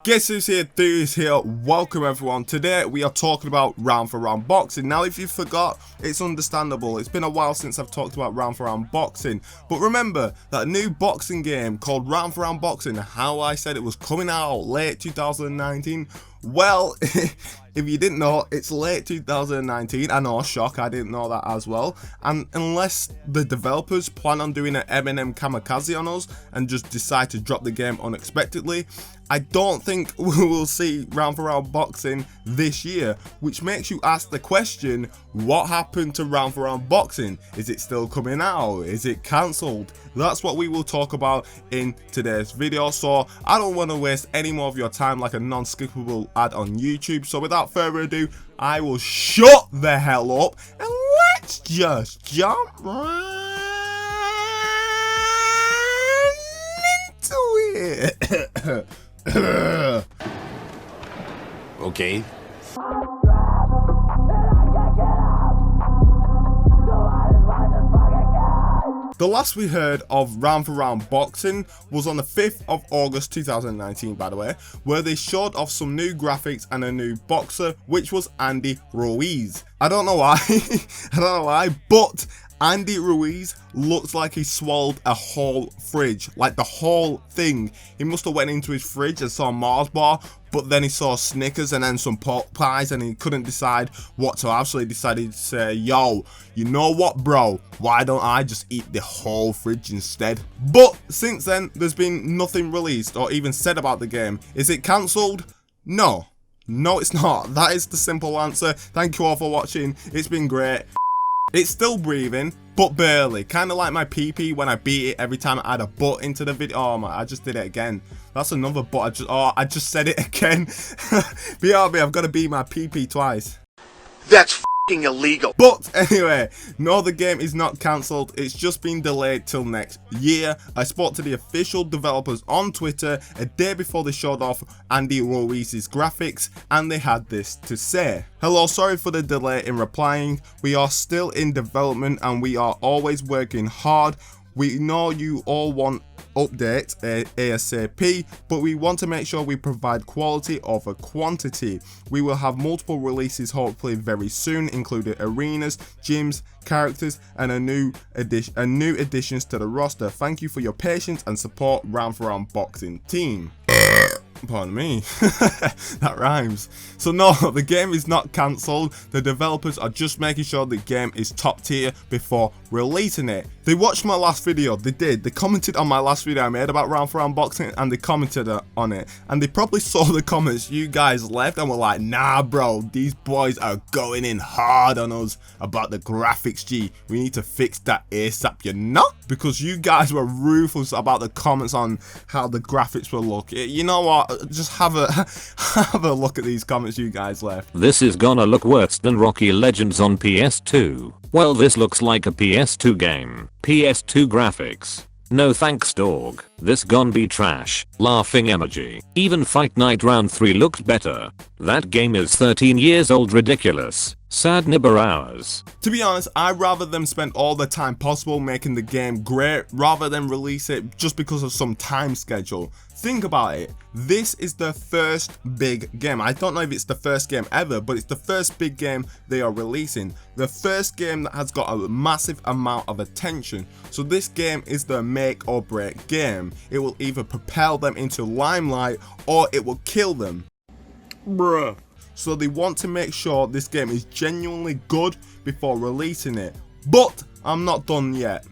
Guess who's here? THEAR is here. Welcome everyone. Today we are talking about round for round boxing. Now if you forgot, it's understandable. It's been a while since I've talked about round for round boxing. But remember that new boxing game called round for round boxing, how I said it was coming out late 2019. Well, if you didn't know, it's late 2019. I know, shock, I didn't know that as well. And unless the developers plan on doing an Eminem kamikaze on us and just decide to drop the game unexpectedly, I don't think we will see round for round boxing this year, which makes you ask the question, what happened to round for round boxing? Is it still coming out? Is it cancelled? That's what we will talk about in today's video, so I don't want to waste any more of your time like a non-skippable ad on YouTube. So without further ado, I will shut the hell up and let's just jump right into it. Okay. The last we heard of round for round boxing was on the 5th of August 2019, by the way, where they showed off some new graphics and a new boxer, which was Andy Ruiz. I don't know why, but Andy Ruiz looks like he swallowed a whole fridge, like the whole thing. He must have went into his fridge and saw a Mars bar, but then he saw Snickers and then some pork pies and he couldn't decide what to have, so he decided to say, yo, you know what bro, why don't I just eat the whole fridge instead? But since then, there's been nothing released or even said about the game. Is it cancelled? No, it's not. That is the simple answer. Thank you all for watching. It's been great. It's still breathing, but barely. Kind of like my PP when I beat it every time I add a butt into the video. Oh my, I just did it again. That's another butt. I just said it again. BRB, I've got to beat my PP twice. That's f***ing illegal. But anyway, no, the game is not cancelled. It's just been delayed till next year. I spoke to the official developers on Twitter a day before they showed off Andy Ruiz's graphics, and they had this to say. Hello, sorry for the delay in replying. We are still in development and we are always working hard. We know you all want updates ASAP, but we want to make sure we provide quality over quantity. We will have multiple releases hopefully very soon, including arenas, gyms, characters, and a new additions to the roster. Thank you for your patience and support, round for round boxing team. Pardon me, that rhymes. So no, the game is not cancelled. The developers are just making sure the game is top tier before releasing it. They watched my last video, they commented on my last video I made about round for round boxing, and they commented on it, and they probably saw the comments you guys left and were like, nah bro, these boys are going in hard on us about the graphics. G, we need to fix that ASAP, you know, because you guys were ruthless about the comments on how the graphics will look. You know what, just have a look at these comments you guys left. This is gonna look worse than Rocky Legends on PS2. Well, this looks like a PS2 game. PS2 graphics. No thanks dog. This gon' be trash. Laughing emoji. Even Fight Night Round 3 looked better. That game is 13 years old, ridiculous. Sad nibber hours. To be honest, I'd rather them spend all the time possible making the game great rather than release it just because of some time schedule. Think about it. This is the first big game. I don't know if it's the first game ever, but it's the first big game they are releasing. The first game that has got a massive amount of attention. So this game is the make or break game. It will either propel them into limelight or it will kill them. Bruh. So they want to make sure this game is genuinely good before releasing it. But I'm not done yet.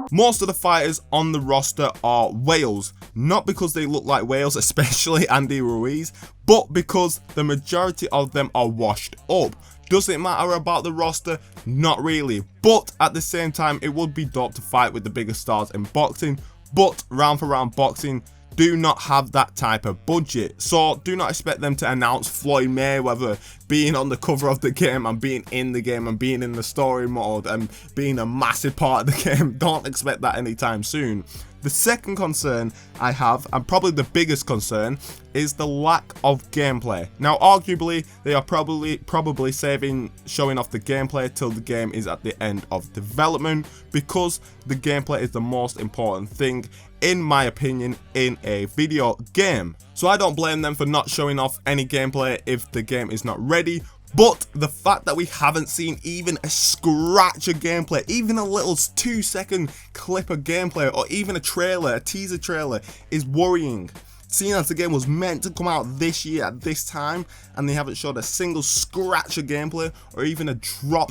Most of the fighters on the roster are whales, not because they look like whales, especially Andy Ruiz, but because the majority of them are washed up. Does it matter about the roster? Not really, but at the same time it would be dope to fight with the biggest stars in boxing, but round for round boxing do not have that type of budget, so do not expect them to announce Floyd Mayweather being on the cover of the game and being in the game and being in the story mode and being a massive part of the game. Don't expect that anytime soon. The second concern I have, and probably the biggest concern, is the lack of gameplay. Now, arguably, they are probably saving showing off the gameplay till the game is at the end of development, because the gameplay is the most important thing, in my opinion, in a video game. So I don't blame them for not showing off any gameplay if the game is not ready. But the fact that we haven't seen even a scratch of gameplay, even a little 2-second clip of gameplay, or even a trailer, a teaser trailer, is worrying. Seeing as the game was meant to come out this year at this time, and they haven't showed a single scratch of gameplay, or even a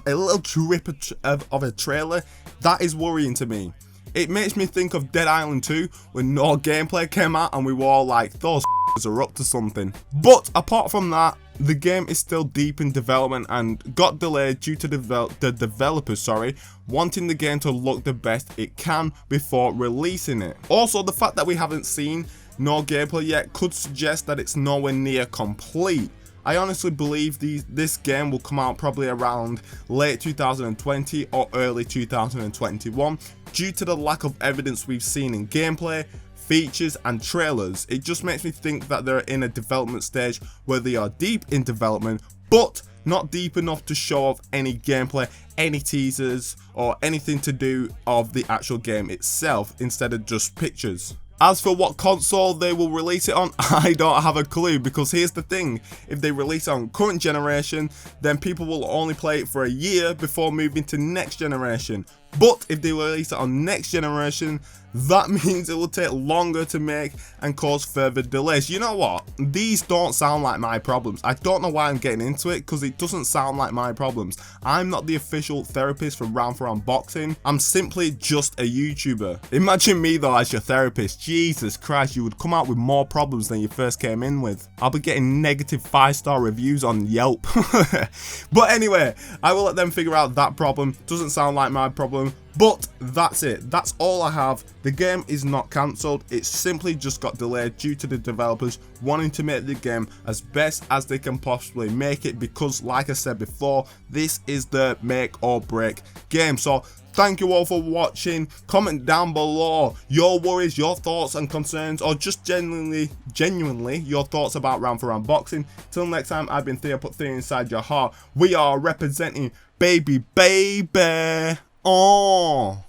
little drip of a trailer, that is worrying to me. It makes me think of Dead Island 2 when no gameplay came out and we were all like, those are up to something. But apart from that, the game is still deep in development and got delayed due to the developers wanting the game to look the best it can before releasing it. Also, the fact that we haven't seen no gameplay yet could suggest that it's nowhere near complete. I honestly believe this game will come out probably around late 2020 or early 2021 due to the lack of evidence we've seen in gameplay, features and trailers. It just makes me think that they're in a development stage where they are deep in development, but not deep enough to show off any gameplay, any teasers or anything to do of the actual game itself, instead of just pictures. As for what console they will release it on, I don't have a clue, because here's the thing, if they release it on current generation, then people will only play it for a year before moving to next generation. But if they release it on next generation, that means it will take longer to make and cause further delays. You know what? These don't sound like my problems. I don't know why I'm getting into it, because it doesn't sound like my problems. I'm not the official therapist for Round for Unboxing. I'm simply just a YouTuber. Imagine me though as your therapist. Jesus Christ, you would come out with more problems than you first came in with. I'll be getting negative 5-star reviews on Yelp. But anyway, I will let them figure out that problem. Doesn't sound like my problem. But that's it. That's all I have. The game is not cancelled. It's simply just got delayed due to the developers wanting to make the game as best as they can possibly make it, because like I said before, this is the make or break game. So thank you all for watching. Comment down below your worries, your thoughts and concerns, or just genuinely your thoughts about Round for Unboxing. Till next time, I've been THEAR. Put THEAR inside your heart. We are representing baby. Oh.